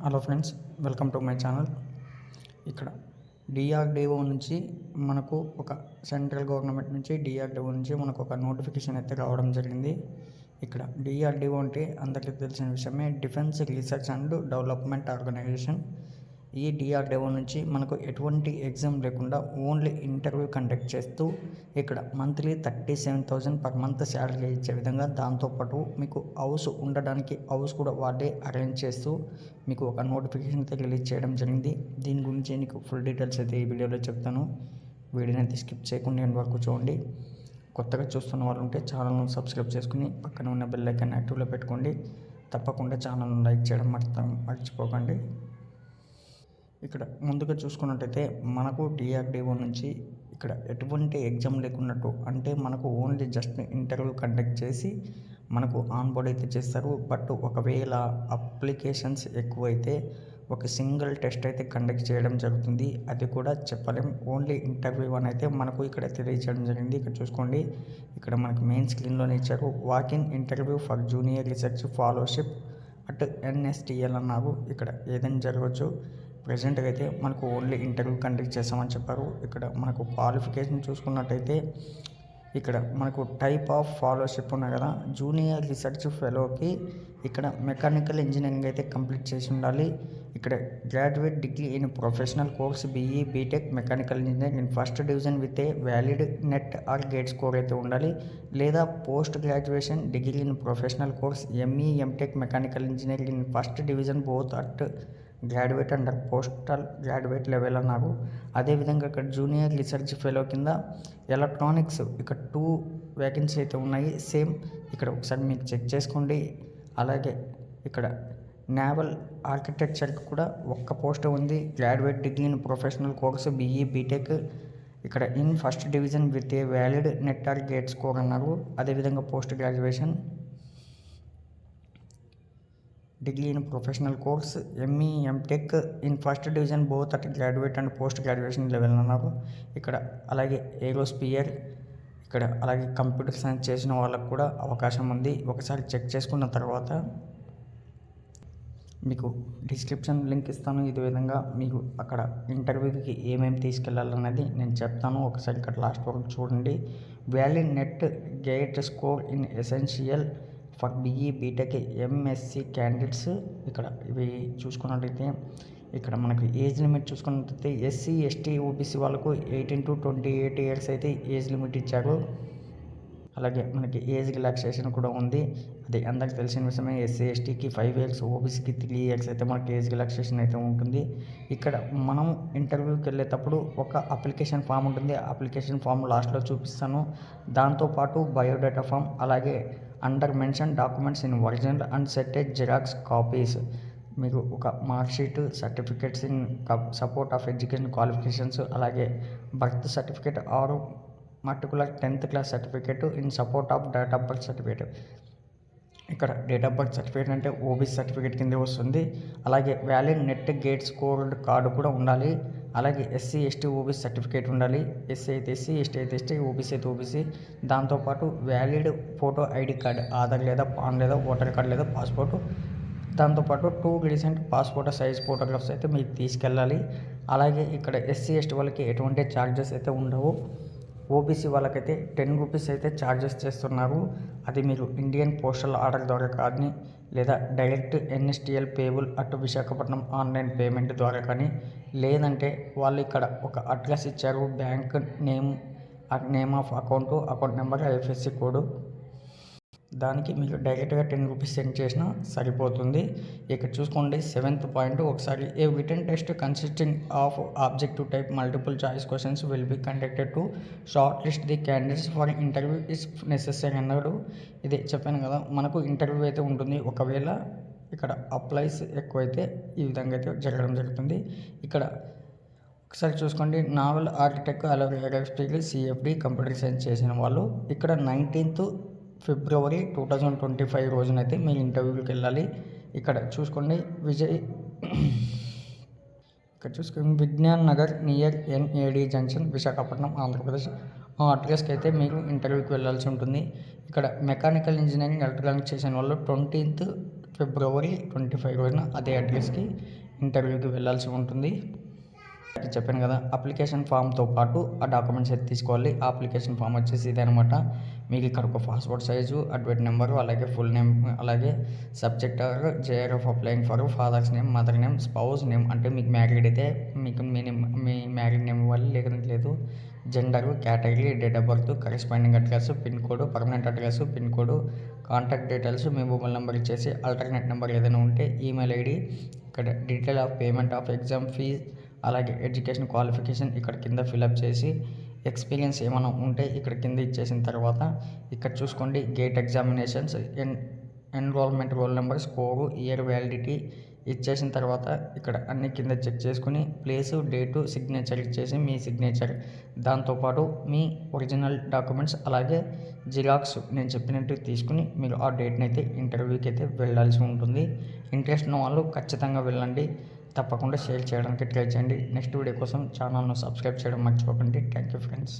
Hello friends, welcome to my channel. ఇక్కడ DRDO నుంచి మనకు ఒక సెంట్రల్ గవర్నమెంట్ నుంచి డిఆర్డిఓ నుంచి మనకు ఒక నోటిఫికేషన్ అయితే రావడం జరిగింది. ఇక్కడ డిఆర్డిఓ అంటే అందరికీ తెలిసిన విషయమే, defence research and development organisation. ఈ డిఆర్డిఓ నుంచి మనకు ఎటువంటి ఎగ్జామ్ లేకుండా ఓన్లీ ఇంటర్వ్యూ కండక్ట్ చేస్తూ ఇక్కడ మంత్లీ 37,000 పర్ మంత్ శాలరీ ఇచ్చే విధంగా, దాంతోపాటు మీకు హౌస్ ఉండడానికి హౌస్ కూడా వాళ్ళే అరేంజ్ చేస్తూ మీకు ఒక నోటిఫికేషన్ అయితే రిలీజ్ చేయడం జరిగింది. దీని గురించి నీకు ఫుల్ డీటెయిల్స్ అయితే ఈ వీడియోలో చెప్తాను. వీడియోని అయితే స్కిప్ చేయకుండా ఎండ్ వరకు చూడండి. కొత్తగా చూస్తున్న వాళ్ళు ఉంటే ఛానల్ను సబ్స్క్రైబ్ చేసుకుని పక్కన ఉన్న బెల్ ఐకాన్ యాక్టివ్లో పెట్టుకోండి. తప్పకుండా ఛానల్ను లైక్ చేయడం మర్చిపోకండి. ఇక్కడ ముందుగా చూసుకున్నట్టయితే మనకు డిఆర్డిఓ నుంచి ఇక్కడ ఎటువంటి ఎగ్జామ్ లేకున్నట్టు, అంటే మనకు ఓన్లీ జస్ట్ ఇంటర్వ్యూ కండక్ట్ చేసి మనకు ఆన్ బోర్డ్ అయితే చేస్తారు. బట్ ఒకవేళ అప్లికేషన్స్ ఎక్కువైతే ఒక సింగిల్ టెస్ట్ అయితే కండక్ట్ చేయడం జరుగుతుంది. అది కూడా చెప్పలేం, ఓన్లీ ఇంటర్వ్యూ అని అయితే మనకు ఇక్కడ తెలియజేయడం జరిగింది. ఇక్కడ చూసుకోండి, ఇక్కడ మనకు మెయిన్ స్క్రీన్లోనే ఇచ్చారు. Walk-in interview for junior research fellowship at NSTL అన్నారు. ఇక్కడ ఏదైనా జరగవచ్చు. ప్రజెంట్గా అయితే మనకు ఓన్లీ ఇంటర్వ్యూ కండక్ట్ చేస్తామని చెప్పారు. ఇక్కడ మనకు క్వాలిఫికేషన్ చూసుకున్నట్టయితే ఇక్కడ మనకు టైప్ ఆఫ్ ఫెలోషిప్ ఉన్నాయి కదా, జూనియర్ రీసెర్చ్ ఫెలోకి ఇక్కడ మెకానికల్ ఇంజనీరింగ్ అయితే కంప్లీట్ చేసి ఉండాలి. ఇక్కడ graduate degree in professional course BE BTech mechanical engineering in first division with a valid NET or GATE score అయితే ఉండాలి. లేదా post graduation degree in professional course ME MTech mechanical engineering in first division both at graduate and postal graduate level అన్నారు. అదేవిధంగా ఇక్కడ junior research fellow కింద electronics ఇక్కడ 2 vacancy అయితే ఉన్నాయి. సేమ్ ఇక్కడ ఒకసారి మీకు చెక్ చేసుకోండి. అలాగే ఇక్కడ నేవల్ ఆర్కిటెక్చర్కి కూడా ఒక్క పోస్ట్ ఉంది. Graduate degree in professional course BE BTech ఇక్కడ in first division with a valid NET or GATE score అన్నారు. అదేవిధంగా post graduation degree in professional course ME MTech in first division both at graduate and post graduation level అన్నారు. ఇక్కడ అలాగే ఏరోస్పియర్ ఇక్కడ అలాగే computer science చేసిన వాళ్ళకు కూడా అవకాశం ఉంది. ఒకసారి చెక్ చేసుకున్న తర్వాత మీకు డిస్క్రిప్షన్ లింక్ ఇస్తాను. ఇదే విధంగా మీకు అక్కడ ఇంటర్వ్యూకి ఏమేమి తీసుకెళ్లాలన్నది నేను చెప్తాను. ఒకసారి ఇక్కడ లాస్ట్ వరకు చూడండి. Valid NET gate score in essential for BE BTech MSc candidates. ఇక్కడ ఇవి చూసుకున్నట్లయితే ఇక్కడ మనకు ఏజ్ లిమిట్ చూసుకున్నట్లయితే SC ST OBC వాళ్ళకు 18 to 28 ఇయర్స్ అయితే ఏజ్ లిమిట్ ఇచ్చారు. అలాగే మనకి ఏజ్ రిలాక్సేషన్ కూడా ఉంది. అది అందరికి తెలిసిన విషయమే. SC STకి 5 ఇయర్స్, OBCకి 3 ఇయర్స్ అయితే మనకి ఏజ్ రిలాక్సేషన్ అయితే ఉంటుంది. ఇక్కడ మనం ఇంటర్వ్యూకి వెళ్ళేటప్పుడు ఒక అప్లికేషన్ ఫామ్ ఉంటుంది. అప్లికేషన్ ఫామ్ లాస్ట్లో చూపిస్తాను. దాంతోపాటు బయోడేటా ఫామ్, అలాగే under mention documents in original and attested xerox copies, మీకు ఒక marksheet, certificates in support of education qualifications, అలాగే birth certificate or particular 10th class certificate in support of date of birth certificate. ఇక్కడ date of birth certificate అంటే OBC certificate కింద వస్తుంది. అలాగే valid NET GATE scored card కూడా ఉండాలి. అలాగే SC ST OBC certificate ఉండాలి. SC అయితే SC, ST అయితే ST, OBC అయితే OBC. దాంతోపాటు valid photo ID card, Aadhaar లేదా పాన్ లేదా ఓటర్ కార్డ్ లేదా పాస్పోర్ట్. దాంతోపాటు 2 రీసెంట్ పాస్పోర్ట్ సైజ్ ఫోటోగ్రాఫ్స్ అయితే మీకు తీసుకెళ్ళాలి. అలాగే ఇక్కడ SC ST వాళ్ళకి ఎటువంటి ఛార్జెస్ అయితే ఉండవు. OBC వాళ్ళకైతే 10 రూపీస్ అయితే ఛార్జెస్ చేస్తున్నారు. అది మీరు ఇండియన్ పోస్టల్ ఆర్డర్ ద్వారా కానీ, లేదా డైరెక్ట్ NSTL పేబుల్ అటు విశాఖపట్నం ఆన్లైన్ పేమెంట్ ద్వారా కానీ, లేదంటే వాళ్ళు ఇక్కడ ఒక అడ్రస్ ఇచ్చారు, bank name of account number, IFSC code, దానికి మీకు డైరెక్ట్గా 10 రూపీస్ సెండ్ చేసినా సరిపోతుంది. ఇక్కడ చూసుకోండి 7th పాయింట్. ఒకసారి a written test consisting of objective type multiple choice questions will be conducted to short list the candidates for interview is necessary అన్నాడు. ఇదే చెప్పాను కదా, మనకు ఇంటర్వ్యూ అయితే ఉంటుంది. ఒకవేళ ఇక్కడ అప్లైస్ ఎక్కువైతే ఈ విధంగా అయితే జరగడం జరుగుతుంది. ఇక్కడ ఒకసారి చూసుకోండి, నావల్ ఆర్కిటెక్ట్ అలాగే CFD కంప్యూటర్ సైన్స్ చేసిన వాళ్ళు ఇక్కడ 19th ఫిబ్రవరి 2025 రోజునైతే మీరు ఇంటర్వ్యూకి వెళ్ళాలి. ఇక్కడ చూసుకోండి ఇక్కడ చూసుకుని Vignan Nagar near NAD junction Visakhapatnam Andhra Pradesh. ఆ అడ్రస్కి అయితే మీరు ఇంటర్వ్యూకి వెళ్ళాల్సి ఉంటుంది. ఇక్కడ మెకానికల్ ఇంజనీరింగ్ ఎలక్ట్రానిక్ చేసిన వాళ్ళు 20th ఫిబ్రవరి 25 రోజున అదే అడ్రస్కి ఇంటర్వ్యూకి వెళ్ళాల్సి ఉంటుంది. చెప్పాను కదా, అప్లికేషన్ ఫామ్తో పాటు ఆ డాక్యుమెంట్స్ అయితే తీసుకోవాలి. ఆ అప్లికేషన్ ఫామ్ వచ్చేసి ఇదనమాట. మీకు ఇక్కడ ఒక పాస్పోర్ట్ సైజు, అడ్మిట్ నెంబరు, అలాగే ఫుల్ నేమ్, అలాగే subject JR of applying for father's name, mother name, spouse name, అంటే మీకు మ్యారీడ్ అయితే మీకు మీ మ్యారీడ్ నేమ్ ఇవ్వాలి, లేకపోతే లేదు. Gender, category, date of birth, corresponding address, pin code, permanent address, pin code, contact details, మీ mobile number ఇచ్చేసి alternate number ఏదైనా ఉంటే, ఈమెయిల్ ఐడి, ఇక్కడ detail of payment of exam fee, అలాగే ఎడ్యుకేషన్ క్వాలిఫికేషన్ ఇక్కడ కింద ఫిలప్ చేసి, ఎక్స్పీరియన్స్ ఏమైనా ఉంటే ఇక్కడ కింద ఇచ్చేసిన తర్వాత ఇక్కడ చూసుకోండి GATE examinations, enrolment roll number, score, year validity ఇచ్చేసిన తర్వాత ఇక్కడ అన్ని కింద చెక్ చేసుకుని ప్లేసు, డేటు, సిగ్నేచర్ ఇచ్చేసి మీ సిగ్నేచర్, దాంతోపాటు మీ ఒరిజినల్ డాక్యుమెంట్స్, అలాగే జిరాక్స్ నేను చెప్పినట్టు తీసుకుని మీరు ఆ డేట్ని అయితే ఇంటర్వ్యూకి అయితే వెళ్ళాల్సి ఉంటుంది. ఇంట్రెస్ట్ ఉన్న వాళ్ళు ఖచ్చితంగా వెళ్ళండి. తప్పకుండా షేర్ చేయడానికి ట్రై చేయండి. నెక్స్ట్ వీడియో కోసం ఛానల్ను సబ్స్క్రైబ్ చేయడం మర్చిపోకండి. Thank you friends.